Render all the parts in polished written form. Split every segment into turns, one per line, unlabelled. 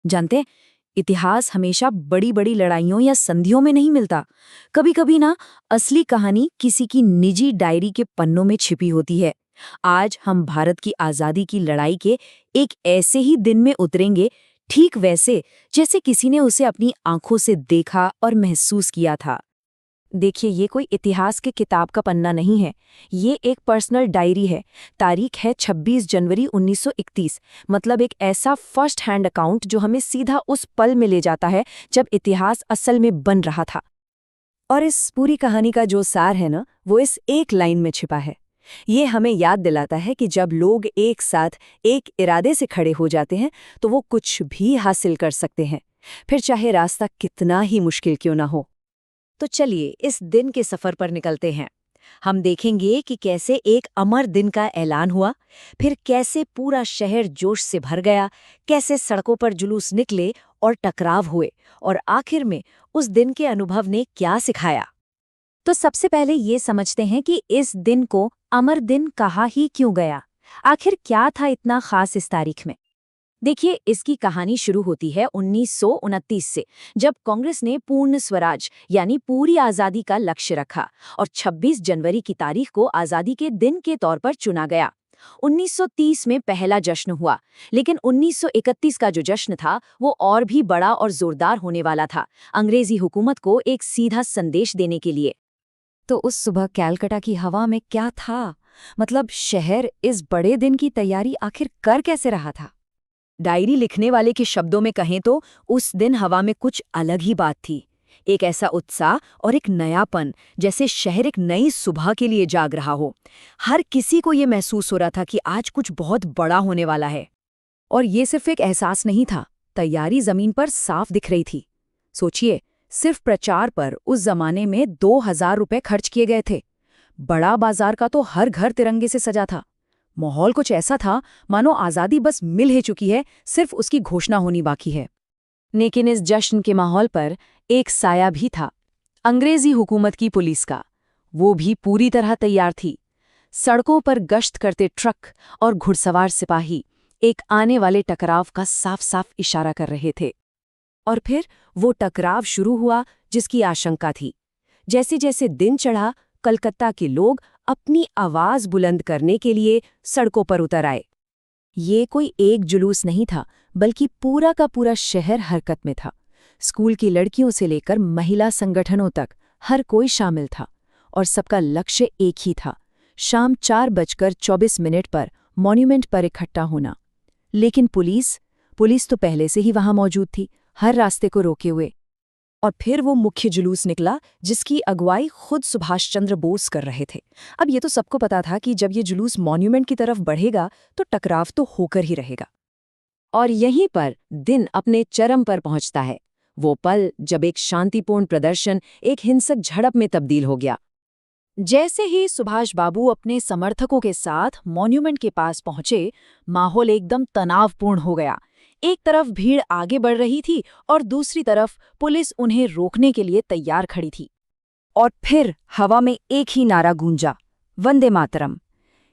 जानते हैं, इतिहास हमेशा बड़ी बड़ी लड़ाइयों या संधियों में नहीं मिलता। कभी कभी ना असली कहानी किसी की निजी डायरी के पन्नों में छिपी होती है। आज हम भारत की आजादी की लड़ाई के एक ऐसे ही दिन में उतरेंगे, ठीक वैसे जैसे किसी ने उसे अपनी आंखों से देखा और महसूस किया था। देखिए, ये कोई इतिहास के किताब का पन्ना नहीं है। ये एक पर्सनल डायरी है। तारीख है 26 जनवरी 1931। मतलब एक ऐसा फर्स्ट हैंड अकाउंट जो हमें सीधा उस पल में ले जाता है जब इतिहास असल में बन रहा था। और इस पूरी कहानी का जो सार है ना, वो इस एक लाइन में छिपा है। ये हमें याद दिलाता है कि जब लोग एक साथ एक इरादे से खड़े हो जाते हैं तो वो कुछ भी हासिल कर सकते हैं, फिर चाहे रास्ता कितना ही मुश्किल क्यों ना हो। तो चलिए इस दिन के सफर पर निकलते हैं। हम देखेंगे कि कैसे एक अमर दिन का ऐलान हुआ, फिर कैसे पूरा शहर जोश से भर गया, कैसे सड़कों पर जुलूस निकले और टकराव हुए, और आखिर में उस दिन के अनुभव ने क्या सिखाया। तो सबसे पहले ये समझते हैं कि इस दिन को अमर दिन कहा ही क्यों गया। आखिर क्या था इतना खास इस तारीख में। देखिए, इसकी कहानी शुरू होती है 1929 से, जब कांग्रेस ने पूर्ण स्वराज यानी पूरी आज़ादी का लक्ष्य रखा और 26 जनवरी की तारीख को आज़ादी के दिन के तौर पर चुना गया। 1930 में पहला जश्न हुआ, लेकिन 1931 का जो जश्न था वो और भी बड़ा और जोरदार होने वाला था, अंग्रेजी हुकूमत को एक सीधा संदेश देने के लिए। तो उस सुबह कैलकाटा की हवा में क्या था, मतलब शहर इस बड़े दिन की तैयारी आखिर कर कैसे रहा था। डायरी लिखने वाले के शब्दों में कहें तो उस दिन हवा में कुछ अलग ही बात थी। एक ऐसा उत्साह और एक नयापन, जैसे शहर एक नई सुबह के लिए जाग रहा हो। हर किसी को ये महसूस हो रहा था कि आज कुछ बहुत बड़ा होने वाला है। और ये सिर्फ एक एहसास नहीं था, तैयारी जमीन पर साफ दिख रही थी। सोचिए, सिर्फ प्रचार पर उस जमाने में 2000 रुपए खर्च किए गए थे। बड़ा बाजार का तो हर घर तिरंगे से सजा था। माहौल कुछ ऐसा था मानो आज़ादी बस मिल ही चुकी है, सिर्फ उसकी घोषणा होनी बाकी है। लेकिन इस जश्न के माहौल पर एक साया भी था, अंग्रेजी हुकूमत की पुलिस का। वो भी पूरी तरह तैयार थी। सड़कों पर गश्त करते ट्रक और घुड़सवार सिपाही एक आने वाले टकराव का साफ साफ इशारा कर रहे थे। और फिर वो टकराव शुरू हुआ जिसकी आशंका थी। जैसे जैसे दिन चढ़ा, कलकत्ता के लोग अपनी आवाज बुलंद करने के लिए सड़कों पर उतर आए। ये कोई एक जुलूस नहीं था, बल्कि पूरा का पूरा शहर हरकत में था। स्कूल की लड़कियों से लेकर महिला संगठनों तक हर कोई शामिल था, और सबका लक्ष्य एक ही था, शाम 4:24 पर मॉन्यूमेंट पर इकट्ठा होना। लेकिन पुलिस तो पहले से ही वहां मौजूद थी, हर रास्ते को रोके हुए। और फिर वो मुख्य जुलूस निकला जिसकी अगुवाई खुद सुभाष चंद्र बोस कर रहे थे। अब ये तो सबको पता था कि जब ये जुलूस मॉन्यूमेंट की तरफ बढ़ेगा तो टकराव तो होकर ही रहेगा। और यहीं पर दिन अपने चरम पर पहुंचता है, वो पल जब एक शांतिपूर्ण प्रदर्शन एक हिंसक झड़प में तब्दील हो गया। जैसे ही सुभाष बाबू अपने समर्थकों के साथ मॉन्यूमेंट के पास पहुंचे, माहौल एकदम तनावपूर्ण हो गया। एक तरफ भीड़ आगे बढ़ रही थी और दूसरी तरफ पुलिस उन्हें रोकने के लिए तैयार खड़ी थी। और फिर हवा में एक ही नारा गूंजा, वंदे मातरम।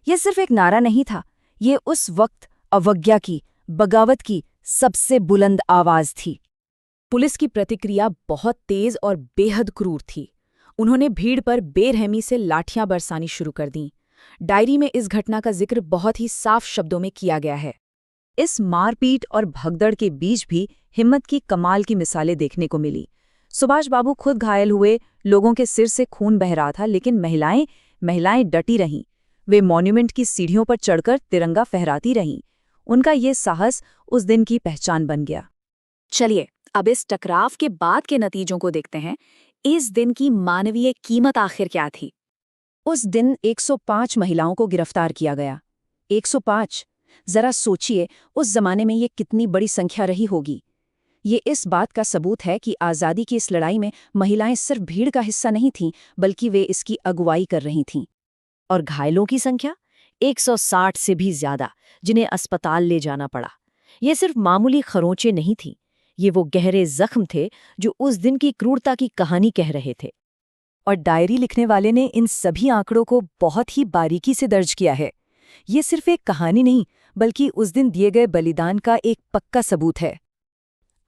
यह सिर्फ एक नारा नहीं था, ये उस वक्त अवज्ञा की, बगावत की सबसे बुलंद आवाज थी। पुलिस की प्रतिक्रिया बहुत तेज और बेहद क्रूर थी। उन्होंने भीड़ पर बेरहमी से लाठियां बरसानी शुरू कर दीं। डायरी में इस घटना का जिक्र बहुत ही साफ शब्दों में किया गया है। इस मारपीट और भगदड़ के बीच भी हिम्मत की कमाल की मिसालें देखने को मिली। सुभाष बाबू खुद घायल हुए, लोगों के सिर से खून बह रहा था, लेकिन महिलाएं डटी रहीं। वे मॉन्यूमेंट की सीढ़ियों पर चढ़कर तिरंगा फहराती रहीं। उनका ये साहस उस दिन की पहचान बन गया। चलिए अब इस टकराव के बाद के नतीजों को देखते हैं। इस दिन की मानवीय कीमत आखिर क्या थी। उस दिन 105 महिलाओं को गिरफ्तार किया गया। 105! जरा सोचिए, उस जमाने में ये कितनी बड़ी संख्या रही होगी। ये इस बात का सबूत है कि आज़ादी की इस लड़ाई में महिलाएं सिर्फ भीड़ का हिस्सा नहीं थीं, बल्कि वे इसकी अगुवाई कर रही थीं। और घायलों की संख्या 160 से भी ज्यादा, जिन्हें अस्पताल ले जाना पड़ा। ये सिर्फ मामूली खरोंचे नहीं थीं, ये वो गहरे जख्म थे जो उस दिन की क्रूरता की कहानी कह रहे थे। और डायरी लिखने वाले ने इन सभी आंकड़ों को बहुत ही बारीकी से दर्ज किया है। ये सिर्फ एक कहानी नहीं, बल्कि उस दिन दिए गए बलिदान का एक पक्का सबूत है।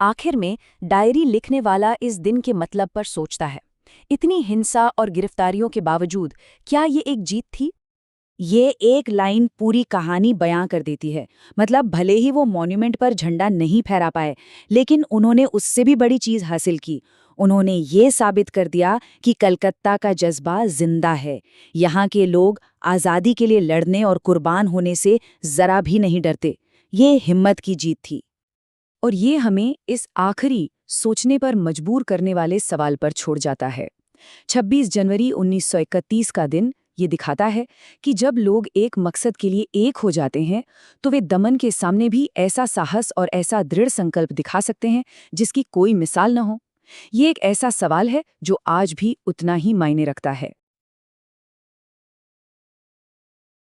आखिर में डायरी लिखने वाला इस दिन के मतलब पर सोचता है, इतनी हिंसा और गिरफ्तारियों के बावजूद क्या ये एक जीत थी?
ये एक लाइन पूरी कहानी बयां कर देती है। मतलब भले ही वो मॉन्यूमेंट पर झंडा नहीं फहरा पाए, लेकिन उन्होंने उससे भी बड़ी चीज हासिल की। उन्होंने ये साबित कर दिया कि कलकत्ता का जज्बा जिंदा है। यहाँ के लोग आज़ादी के लिए लड़ने और कुर्बान होने से जरा भी नहीं डरते। ये हिम्मत की जीत थी। और ये हमें इस आखिरी सोचने पर मजबूर करने वाले सवाल पर छोड़ जाता है। 26 जनवरी 1931 का दिन ये दिखाता है कि जब लोग एक मकसद के लिए एक हो जाते हैं, तो वे दमन के सामने भी ऐसा साहस और ऐसा दृढ़ संकल्प दिखा सकते हैं जिसकी कोई मिसाल न हो। ये एक ऐसा सवाल है जो आज भी उतना ही मायने रखता है।